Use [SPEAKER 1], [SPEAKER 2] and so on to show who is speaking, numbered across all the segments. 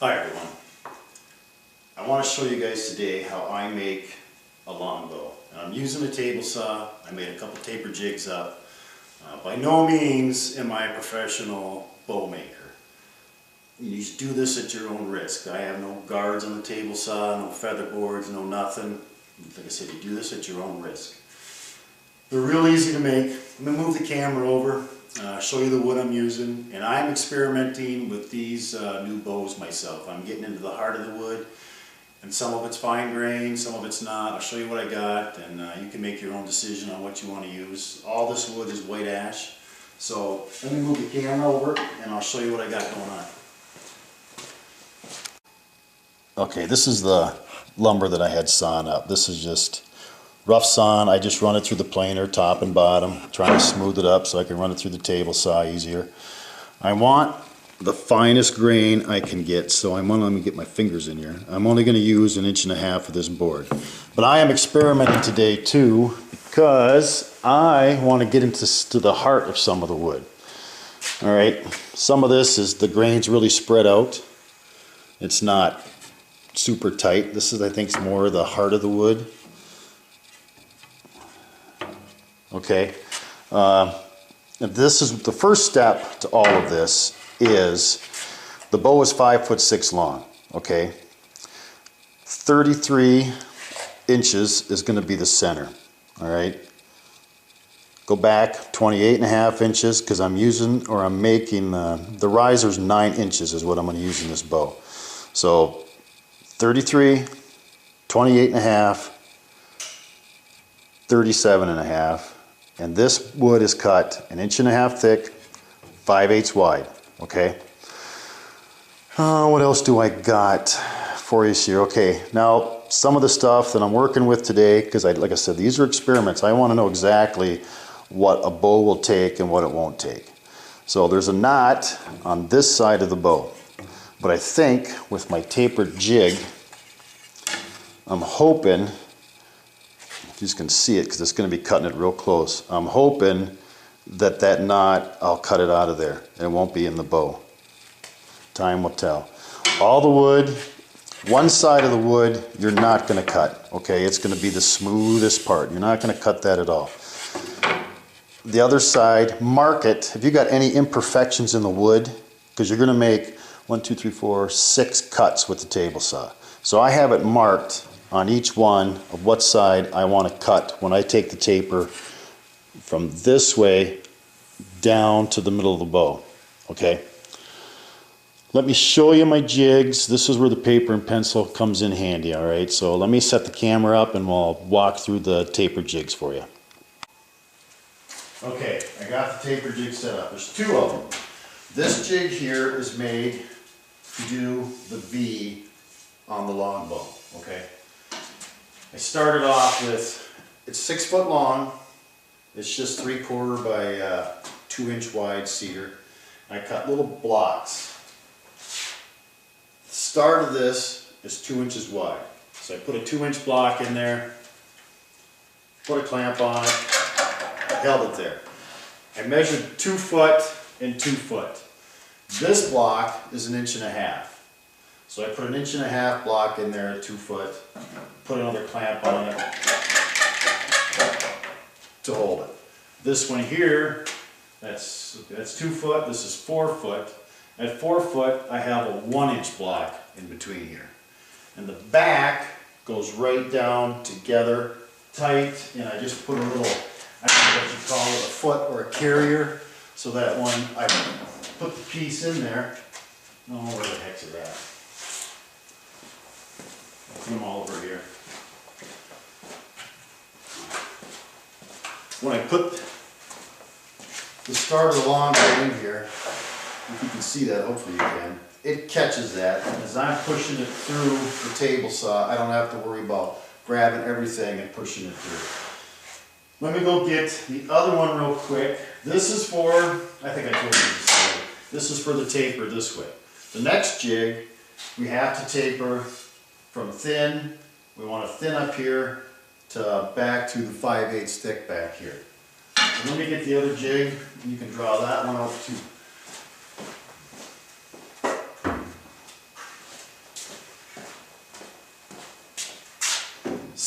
[SPEAKER 1] Hi everyone. I want to show you guys today how I make a longbow. And I'm using a table saw. I made a couple taper jigs up. By no means am I a professional bow maker. You just do this at your own risk. I have no guards on the table saw, no feather boards, no nothing. Like I said, you do this at your own risk. They're real easy to make. I'm going to move the camera over, show you the wood I'm using, and I'm experimenting with these new bows myself. I'm getting into the heart of the wood, and some of it's fine grain, some of it's not. I'll show you what I got, and you can make your own decision on what you want to use. All this wood is white ash, so let me move the camera over and I'll show you what I got going on. Okay, this is the lumber that I had sawn up. This is just rough sawn. I just run it through the planer, top and bottom, trying to smooth it up so I can run it through the table saw easier. I want the finest grain I can get, so let me get my fingers in here. I'm only going to use 1.5 inches of this board. But I am experimenting today too, because I want to get into the heart of some of the wood. Alright, some of this is the grain's really spread out. It's not super tight. This is, I think, more the heart of the wood. Okay, this is the first step to all of this. Is the bow is 5'6" long. Okay, 33 inches is going to be the center. All right, go back 28.5 inches because I'm making the riser's 9 inches is what I'm going to use in this bow. So 33, 28.5, 37.5. And this wood is cut 1.5 inches thick, 5/8 wide. Okay. What else do I got for you here? Okay. Now some of the stuff that I'm working with today, because like I said, these are experiments. I want to know exactly what a bow will take and what it won't take. So there's a knot on this side of the bow, but I think with my tapered jig, I'm hoping. You can see it because it's going to be cutting it real close. I'm hoping that knot, I'll cut it out of there and it won't be in the bow. Time will tell. All the wood, one side of the wood, you're not going to cut. Okay, it's going to be the smoothest part. You're not going to cut that at all. The other side, mark it. If you got any imperfections in the wood, because you're going to make 1, 2, 3, 4, 6 cuts with the table saw. So I have it marked on each one of what side I want to cut when I take the taper from this way down to the middle of the bow. Okay, let me show you my jigs. This is where the paper and pencil comes in handy. All right, so let me set the camera up and we'll walk through the taper jigs for you. Okay, I got the taper jig set up. There's 2 of them. This jig here is made to do the V on the longbow. Okay, I started off with, it's 6 foot long, it's just 3/4 by 2 inch wide cedar. I cut little blocks. The start of this is 2 inches wide. So I put a 2-inch block in there, put a clamp on it, held it there. I measured 2 foot and 2 foot. This block is 1.5 inches. So I put 1.5 inch block in there at 2 foot, put another clamp on it to hold it. This one here, that's 2 foot, this is 4 foot. At 4 foot, I have a 1-inch block in between here. And the back goes right down together, tight, and I just put a little, I don't know what you call it, a foot or a carrier, so that when I put the piece in there, oh, where the heck's it at? Put them all over here. When I put the start of the longbow in here, if you can see that, hopefully you can, it catches that. And as I'm pushing it through the table saw, I don't have to worry about grabbing everything and pushing it through. Let me go get the other one real quick. This is for, I think I told you this, this is for the taper this way. The next jig, we have to taper from thin, we want to thin up here to back to the 5/8 thick back here. So let me get the other jig, and you can draw that one out too.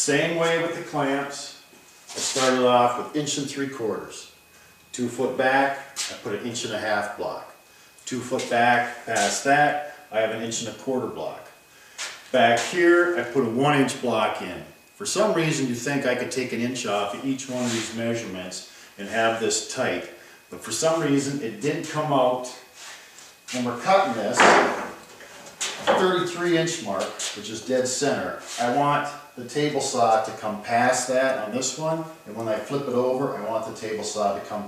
[SPEAKER 1] Same way with the clamps. I started off with 1 3/4. 2 foot back, I put an 1.5 block. 2 foot back, past that, I have an 1.25 block. Back here, I put a 1-inch block in. For some reason, you think I could take an inch off of each one of these measurements and have this tight. But for some reason, it didn't come out. When we're cutting this, 33-inch mark, which is dead center, I want the table saw to come past that on this one, and when I flip it over, I want the table saw to come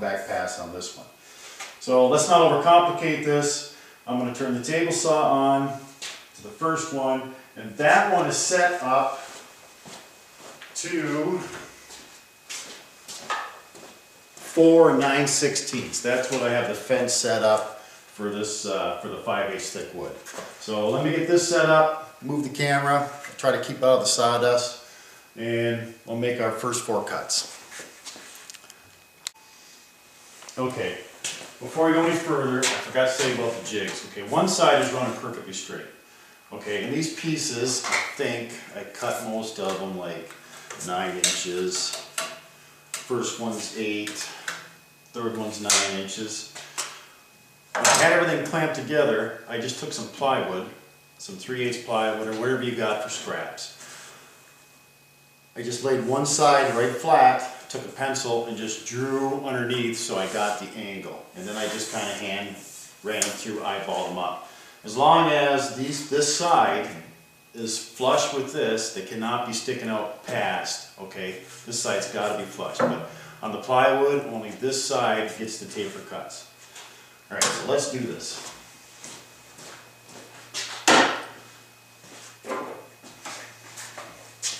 [SPEAKER 1] back past on this one. So let's not overcomplicate this. I'm going to turn the table saw on to the first one, and that one is set up to 4 9/16. That's what I have the fence set up for this for the 5/8 thick wood. So let me get this set up, move the camera, try to keep out of the sawdust, and we'll make our first 4 cuts. Okay, before we go any further, I forgot to say about the jigs. Okay, one side is running perfectly straight. Okay, and these pieces, I think I cut most of them like 9 inches. First one's 8, third one's 9 inches. When I had everything clamped together, I just took some plywood, some 3/8 plywood or whatever you got for scraps. I just laid one side right flat, took a pencil and just drew underneath so I got the angle. And then I just kind of hand ran them through, eyeballed them up. As long as this side is flush with this, they cannot be sticking out past, okay? This side's got to be flush, but on the plywood, only this side gets the taper cuts. All right, so let's do this.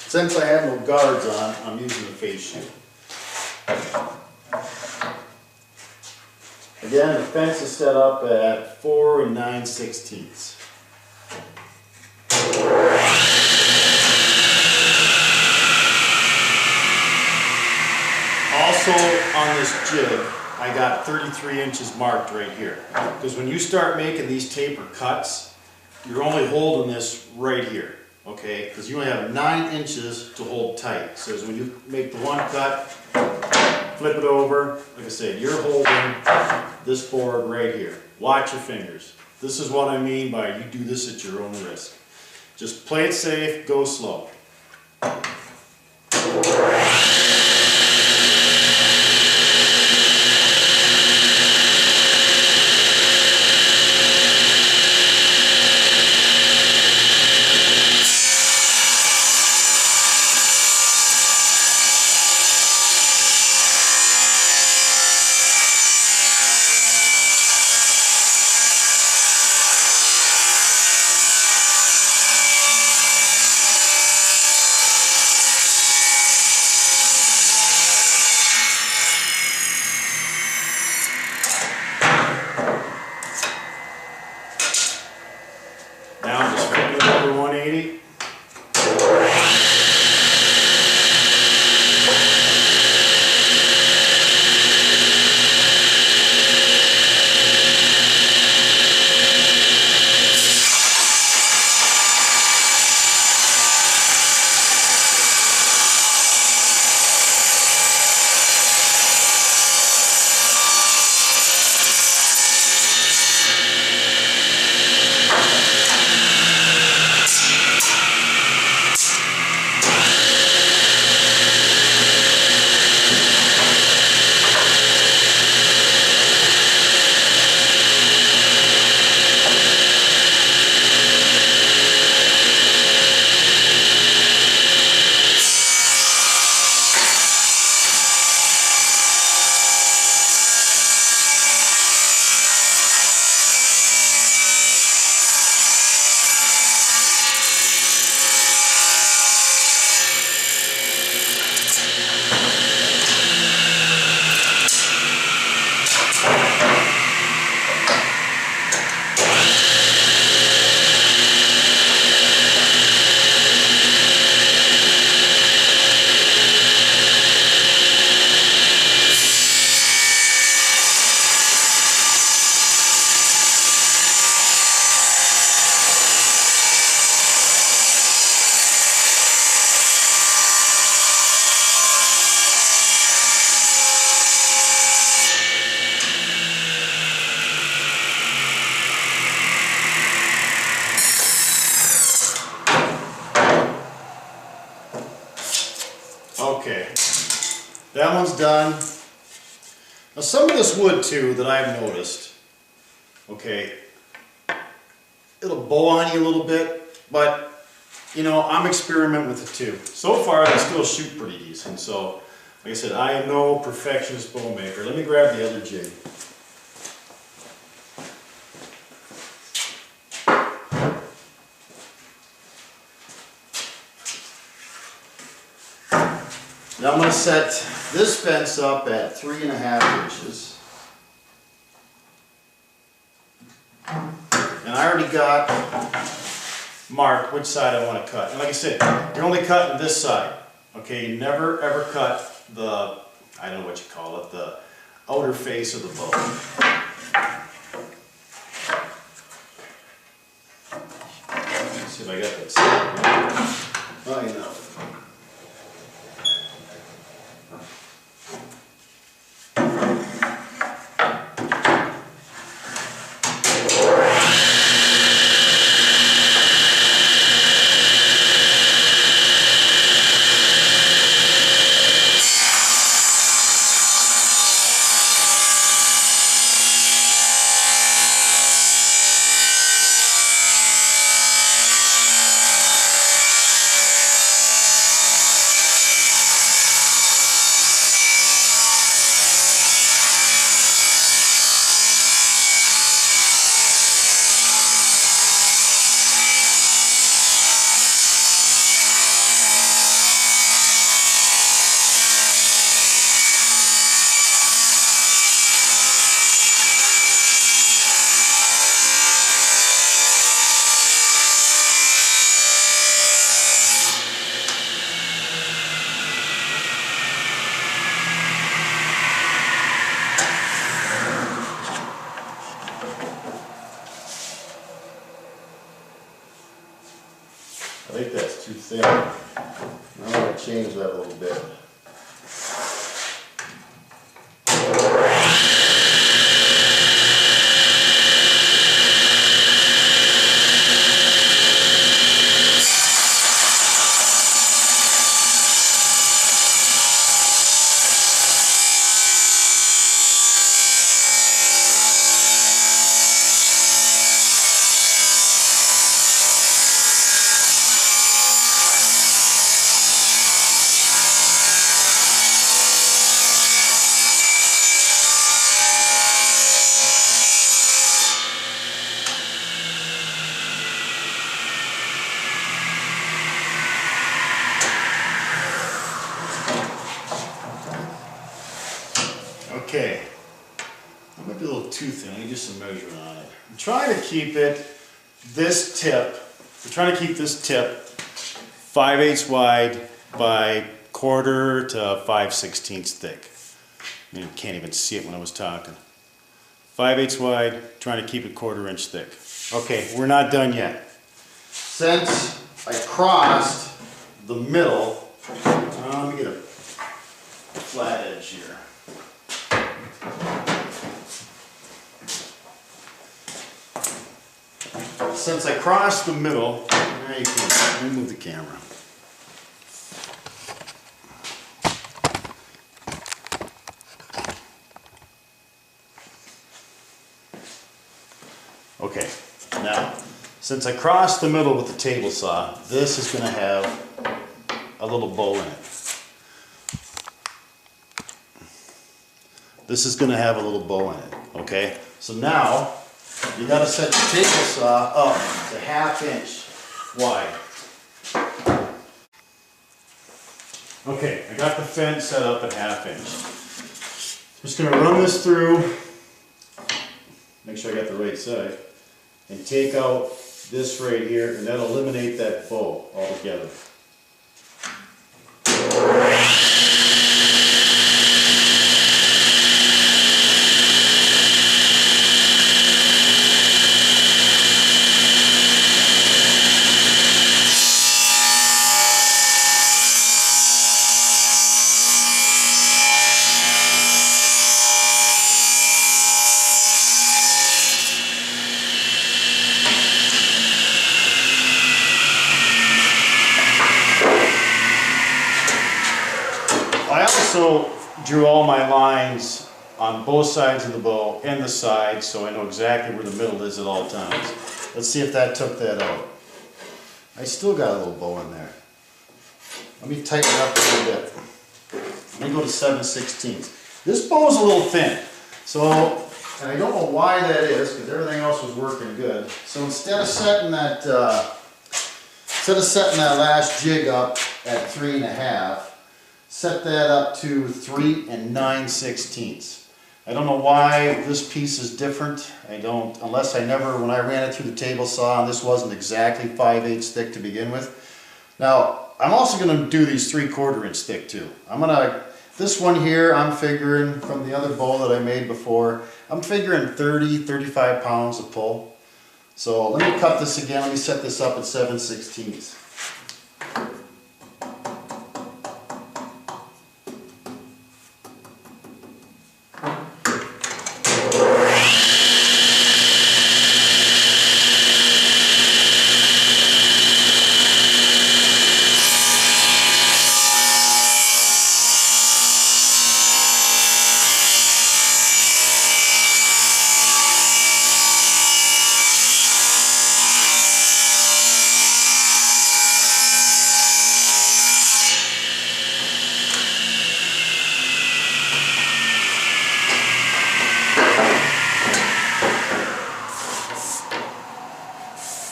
[SPEAKER 1] Since I have no guards on, I'm using the face shield. Again, the fence is set up at 4 9/16. Also on this jig, I got 33 inches marked right here. Because when you start making these taper cuts, you're only holding this right here, okay? Because you only have 9 inches to hold tight. So when you make the one cut, flip it over, like I said, you're holding this board right here. Watch your fingers. This is what I mean by you do this at your own risk. Just play it safe, go slow. it's done. Now some of this wood too that I've noticed, okay, it'll bow on you a little bit, but you know, I'm experimenting with it too. So far they still shoot pretty decent, so like I said, I am no perfectionist bow maker. Let me grab the other jig. Now I'm going to set this fence up at 3.5 inches. And I already got marked which side I want to cut. And like I said, you're only cutting this side. Okay, you never ever cut the, I don't know what you call it, the outer face of the bow. Let's see if I got that set right. Oh, you know. I think that's too thin. I'm going to change that a little bit. Okay, that might be a little too thin. I need to do some measuring on it. I'm trying to keep it, this tip, I'm trying to keep this tip 5/8 wide by 1/4 to 5/16 thick. I mean, you can't even see it when I was talking. 5/8 wide, trying to keep it 1/4 inch thick. Okay, we're not done yet. Since I crossed the middle, let me get a flat edge here. Since I crossed the middle, now you can, let me move the camera. Okay, now, since I crossed the middle with the table saw, this is going to have a little bow in it. This is going to have a little bow in it, okay? So now, you got to set the table saw up to 1/2 inch wide. Okay, I got the fence set up at 1/2 inch. I'm just going to run this through, make sure I got the right side, and take out this right here, and that'll eliminate that bow altogether. I also drew all my lines on both sides of the bow and the sides, so I know exactly where the middle is at all times. Let's see if that took that out. I still got a little bow in there. Let me tighten it up a little bit. Let me go to 7/16. This bow is a little thin, so, and I don't know why that is, because everything else was working good. So instead of setting that last jig up at 3.5, set that up to 3 9/16. I don't know why this piece is different. I don't, unless I never, when I ran it through the table saw, and this wasn't exactly 5/8 thick to begin with. Now, I'm also going to do these 3/4 inch thick too. This one here, I'm figuring from the other bow that I made before, I'm figuring 30-35 pounds of pull. So let me cut this again. Let me set this up at 7/16.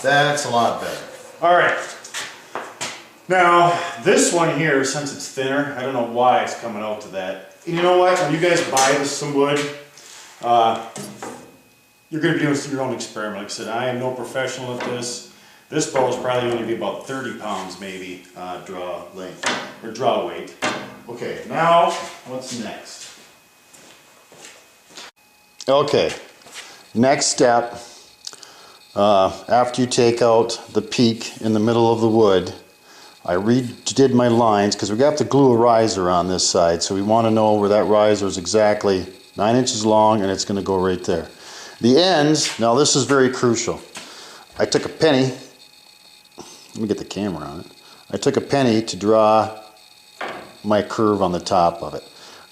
[SPEAKER 1] That's a lot better. All right. Now, this one here, since it's thinner, I don't know why it's coming out to that. And you know what? When you guys buy some wood, you're going to be doing your own experiment. Like I said, I am no professional at this. This bow is probably going to be about 30 pounds maybe draw length, or draw weight. Okay, now, what's next? Okay, next step. After you take out the peak in the middle of the wood, I redid my lines because we have to glue a riser on this side, so we want to know where that riser is exactly 9 inches long, and it's going to go right there. The ends, now this is very crucial. I took a penny, let me get the camera on it. I took a penny to draw my curve on the top of it.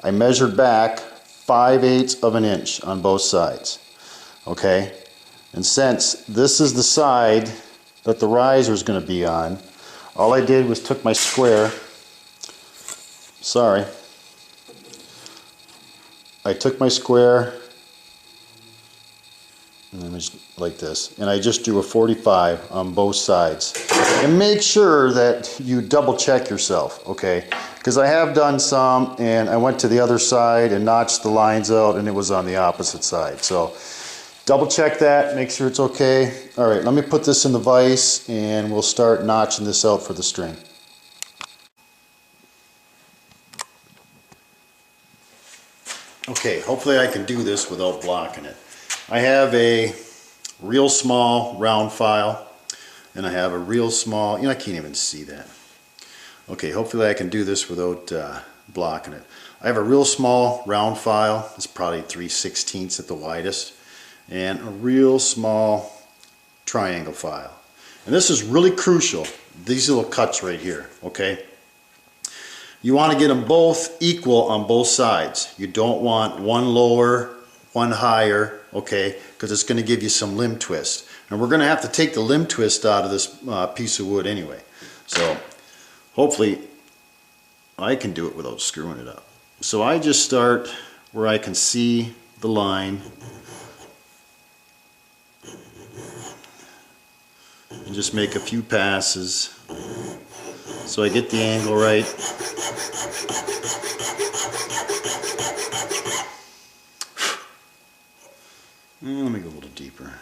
[SPEAKER 1] I measured back 5/8 of an inch on both sides. Okay? And since this is the side that the riser is going to be on, all I did was took my square, I took my square, and like this, and I just drew a 45 on both sides. And make sure that you double check yourself, okay? Because I have done some, and I went to the other side and notched the lines out, and it was on the opposite side. So double check that, make sure it's okay. All right, let me put this in the vise and we'll start notching this out for the string. Okay, hopefully I can do this without blocking it. I have a real small round file and I have a real small, I can't even see that. Okay, hopefully I can do this without blocking it. I have a real small round file, it's probably 3/16 at the widest, and a real small triangle file. And this is really crucial, these little cuts right here, okay? You want to get them both equal on both sides. You don't want one lower, one higher, okay? Because it's going to give you some limb twist. And we're going to have to take the limb twist out of this piece of wood anyway. So hopefully I can do it without screwing it up. So I just start where I can see the line and just make a few passes so I get the angle right. And let me go a little deeper.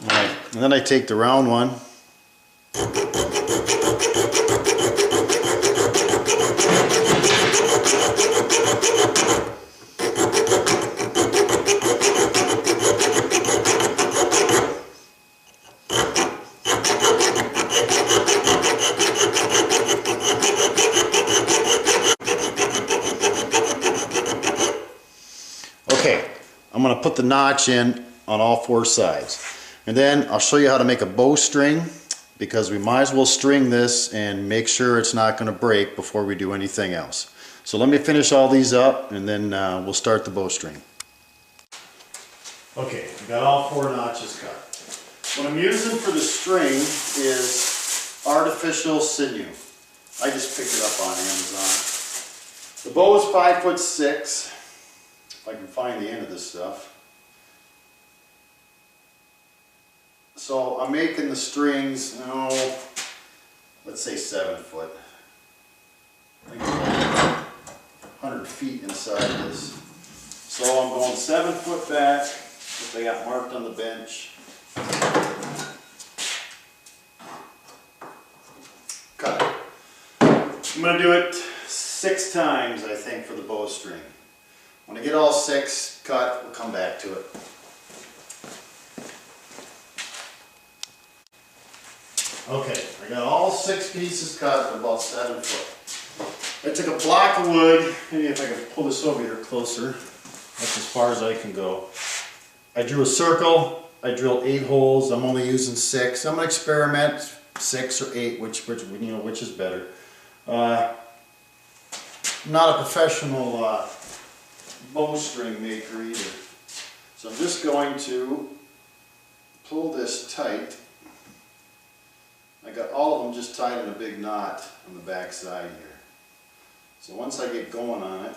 [SPEAKER 1] Alright, and then I take the round one . Okay, I'm going to put the notch in on all four sides. And then I'll show you how to make a bowstring because we might as well string this and make sure it's not going to break before we do anything else. So let me finish all these up and then we'll start the bowstring. Okay, we got all 4 notches cut. What I'm using for the string is artificial sinew. I just picked it up on Amazon. The bow is 5'6", if I can find the end of this stuff. So I'm making the strings, let's say 7 foot. I think about 100 feet inside this. So I'm going 7 foot back, if they got marked on the bench. Cut it. I'm going to do it 6 times, I think, for the bowstring. When I get all 6 cut, we'll come back to it. Okay, I got all 6 pieces cut at about 7 foot. I took a block of wood, maybe if I can pull this over here closer, that's as far as I can go. I drew a circle, I drilled 8 holes, I'm only using 6. I'm going to experiment 6 or 8, which is better. I'm not a professional bowstring maker either. So I'm just going to pull this tight. I got all of them just tied in a big knot on the back side here. So once I get going on it,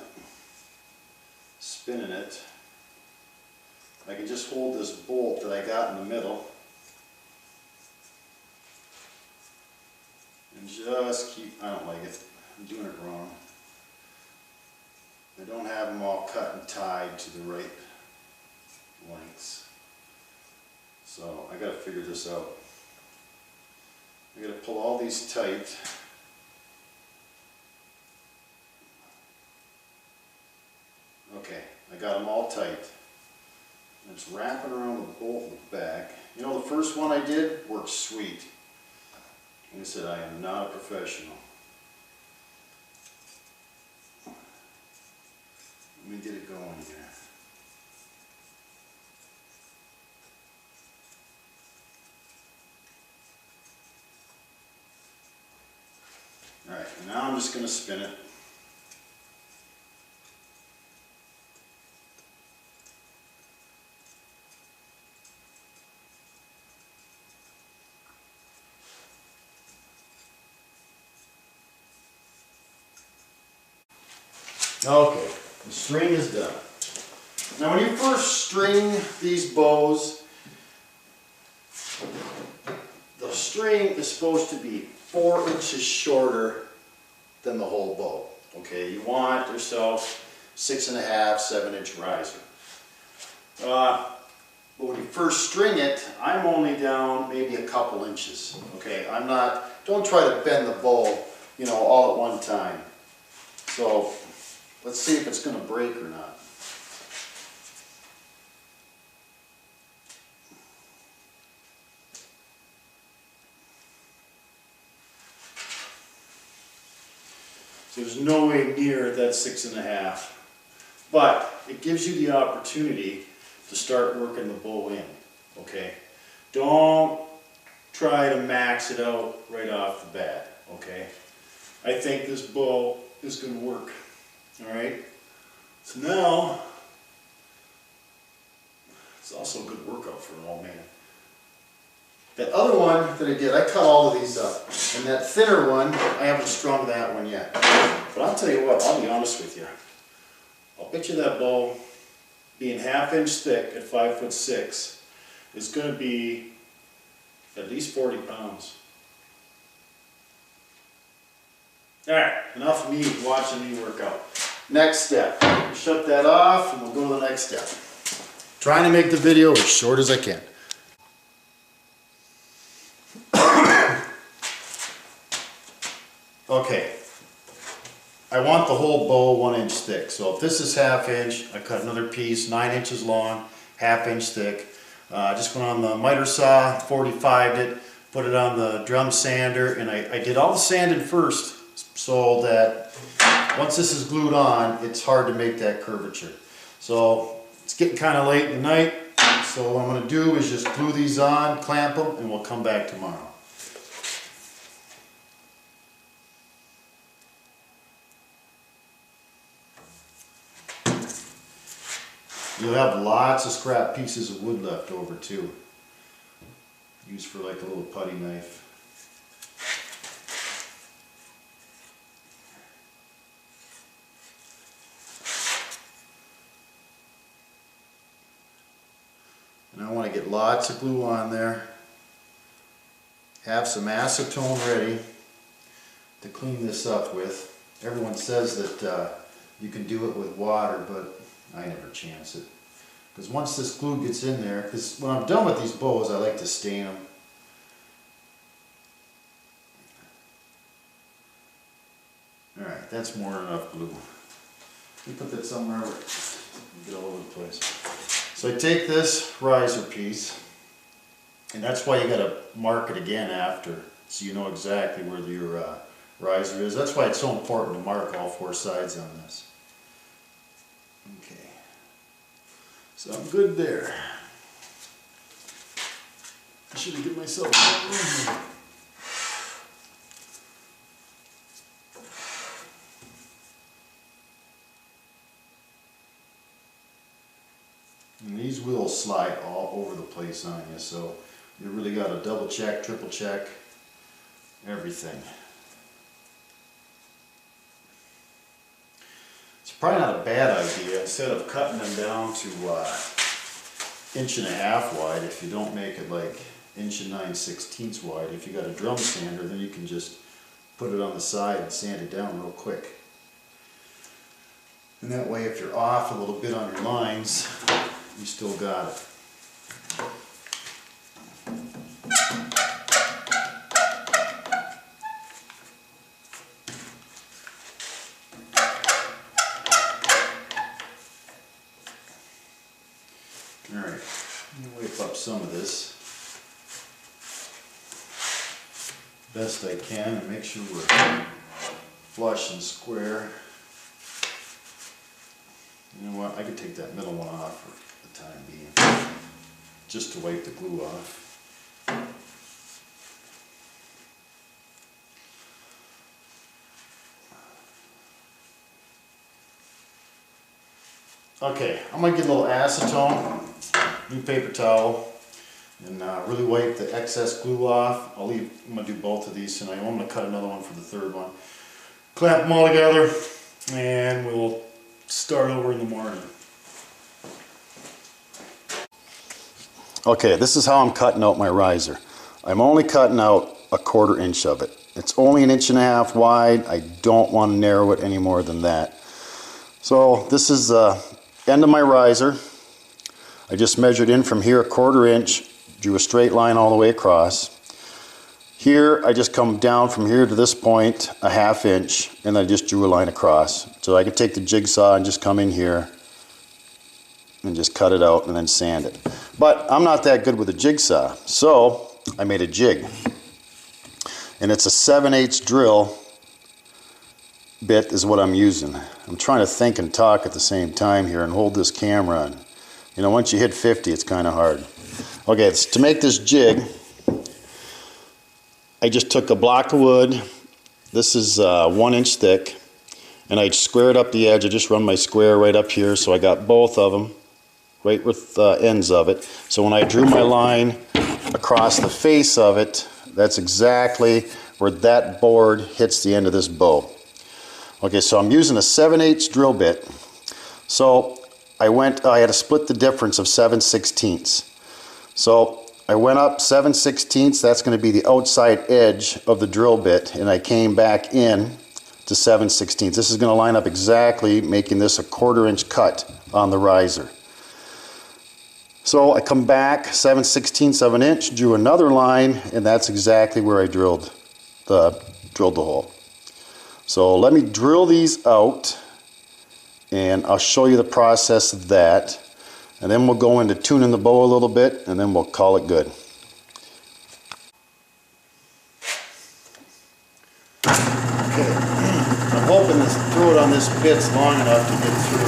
[SPEAKER 1] spinning it, I can just hold this bolt that I got in the middle and just keep, I don't like it, I'm doing it wrong. I don't have them all cut and tied to the right lengths. So I got to figure this out. I got to pull all these tight. Okay, I got them all tight. And it's wrapping around the bolt in the back. You know, the first one I did worked sweet. Like I said, I am not a professional. Let me get it going here. Alright, now I'm just going to spin it. Okay, the string is done. Now when you first string these bows, the string is supposed to be 4 inches shorter than the whole bow. Okay, you want yourself 6.5, 7-inch riser. But when you first string it, I'm only down maybe a couple inches. Okay, don't try to bend the bow, all at one time. So let's see if it's going to break or not. So there's no way near that 6.5, but it gives you the opportunity to start working the bow in, okay? Don't try to max it out right off the bat, okay? I think this bow is going to work, all right? So now, it's also a good workout for an old man. That other one that I did, I cut all of these up. And that thinner one, I haven't strung that one yet. But I'll tell you what, I'll be honest with you. I'll bet you that bow, being 1/2 inch thick at 5'6", is going to be at least 40 pounds. Alright, enough of me watching me work out. Next step, shut that off and we'll go to the next step. Trying to make the video as short as I can. Okay, I want the whole bow 1 inch thick. So if this is 1/2 inch, I cut another piece 9 inches long, 1/2 inch thick. Just went on the miter saw, 45'd it, put it on the drum sander, and I did all the sanding first so that once this is glued on, it's hard to make that curvature. So it's getting kind of late in the night, so what I'm going to do is just glue these on, clamp them, and we'll come back tomorrow. You'll have lots of scrap pieces of wood left over too. Used for like a little putty knife. And I want to get lots of glue on there. Have some acetone ready to clean this up with. Everyone says that you can do it with water, but I never chance it. Because once this glue gets in there, because when I'm done with these bows, I like to stain them. Alright, that's more than enough glue. Let me put that somewhere where it get all over the place. So I take this riser piece, and that's why you got to mark it again after, so you know exactly where your riser is. That's why it's so important to mark all four sides on this. Okay, so I'm good there. I should have given myself a room here. And these will slide all over the place on you, so you really got to double check, triple check everything. It's probably not a bad idea, instead of cutting them down to 1.5 inches wide, if you don't make it like 1.9/16 wide, if you got a drum sander, then you can just put it on the side and sand it down real quick. And that way, if you're off a little bit on your lines, you still got it. Alright, let me wipe up some of this best I can and make sure we're flush and square. You know what, I could take that middle one off for the time being, just to wipe the glue off. Okay, I'm going to get a little acetone, new paper towel, and really wipe the excess glue off. I'm going to do both of these tonight. I'm going to cut another one for the third one. Clamp them all together, and we'll start over in the morning. Okay, this is how I'm cutting out my riser. I'm only cutting out 1/4 inch of it. It's only 1.5 inches wide. I don't want to narrow it any more than that. So this is the end of my riser. I just measured in from here 1/4 inch, drew a straight line all the way across. Here I just come down from here to this point 1/2 inch, and I just drew a line across. So I could take the jigsaw and just come in here and just cut it out and then sand it. But I'm not that good with a jigsaw, so I made a jig. And it's a 7/8 drill bit is what I'm using. I'm trying to think and talk at the same time here and hold this camera on. You know, once you hit 50, it's kind of hard. Okay, to make this jig, I just took a block of wood. This is 1 inch thick, and I squared up the edge. I just run my square right up here, so I got both of them right with the ends of it. So when I drew my line across the face of it, that's exactly where that board hits the end of this bow. Okay, so I'm using a 7/8 drill bit. So I had to split the difference of 7/16. So I went up 7/16, that's going to be the outside edge of the drill bit, and I came back in to 7/16. This is going to line up exactly, making this a 1/4 inch cut on the riser. So I come back 7/16 of an inch, drew another line, and that's exactly where I drilled the hole. So let me drill these out, and I'll show you the process of that, and then we'll go into tuning the bow a little bit, and then we'll call it good. Okay, I'm hoping to throw it on this bit's long enough to get through.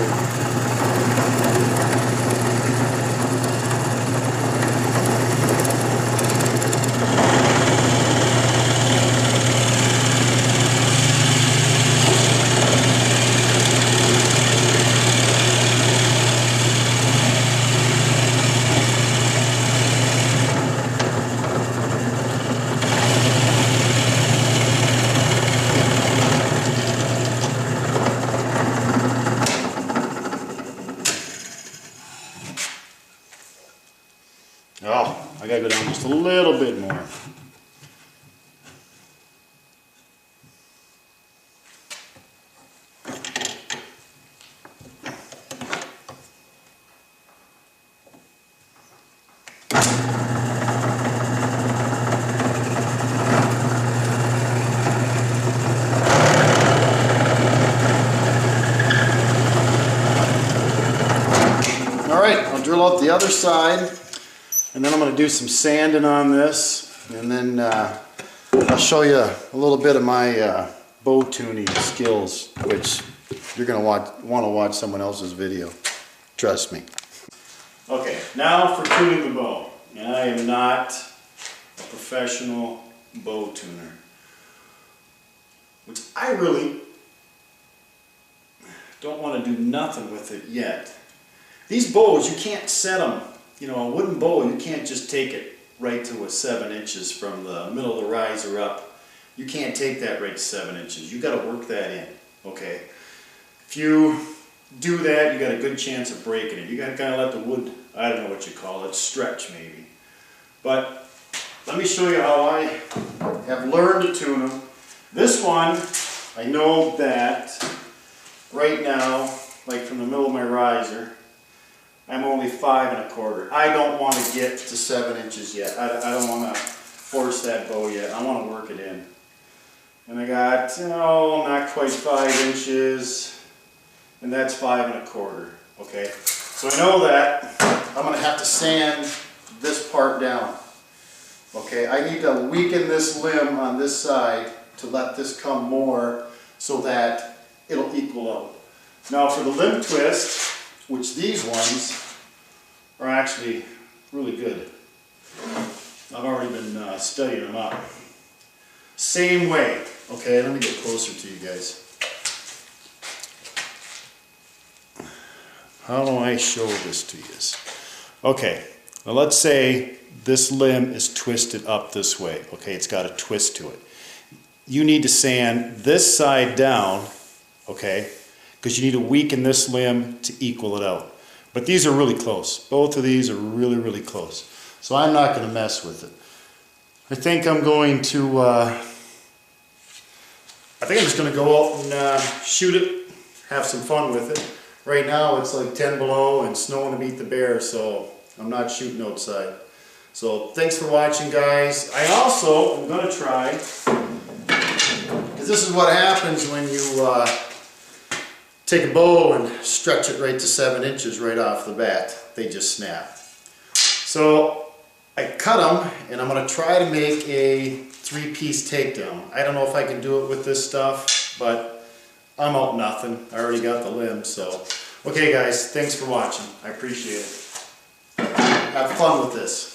[SPEAKER 1] I gotta go down just a little bit more. Drill out the other side, and then I'm going to do some sanding on this, and then I'll show you a little bit of my bow tuning skills, which you're going to want to watch someone else's video. Trust me. Okay, now for tuning the bow. And I am not a professional bow tuner, which I really don't want to do nothing with it yet. These bows, you can't set them, you know, a wooden bow, you can't just take it right to a 7 inches from the middle of the riser up. You can't take that right to 7 inches. You got to work that in, okay? If you do that, you got a good chance of breaking it. You got to kind of let the wood, I don't know what you call it, stretch maybe. But let me show you how I have learned to tune them. This one, I know that right now, like from the middle of my riser, I'm only 5 1/4. I don't want to get to 7 inches yet. I don't want to force that bow yet. I want to work it in. And I got, oh, not quite 5 inches, and that's 5 1/4. Okay, so I know that I'm going to have to sand this part down. Okay, I need to weaken this limb on this side to let this come more so that it'll equal out. Now for the limb twist, which these ones are actually really good. I've already been studying them up. Same way. Okay, let me get closer to you guys. How do I show this to you? Okay, now let's say this limb is twisted up this way. Okay, it's got a twist to it. You need to sand this side down, okay, because you need to weaken this limb to equal it out. But these are really close. Both of these are really, really close. So I'm not going to mess with it. I think I'm going to, I'm just going to go out and shoot it, have some fun with it. Right now it's like 10 below and snowing to beat the bear, so I'm not shooting outside. So thanks for watching, guys. I also am going to try, because this is what happens when you take a bow and stretch it right to 7 inches right off the bat. They just snap. So I cut them, and I'm going to try to make a 3-piece takedown. I don't know if I can do it with this stuff, but I'm out nothing. I already got the limb, so. Okay guys, thanks for watching. I appreciate it. Have fun with this.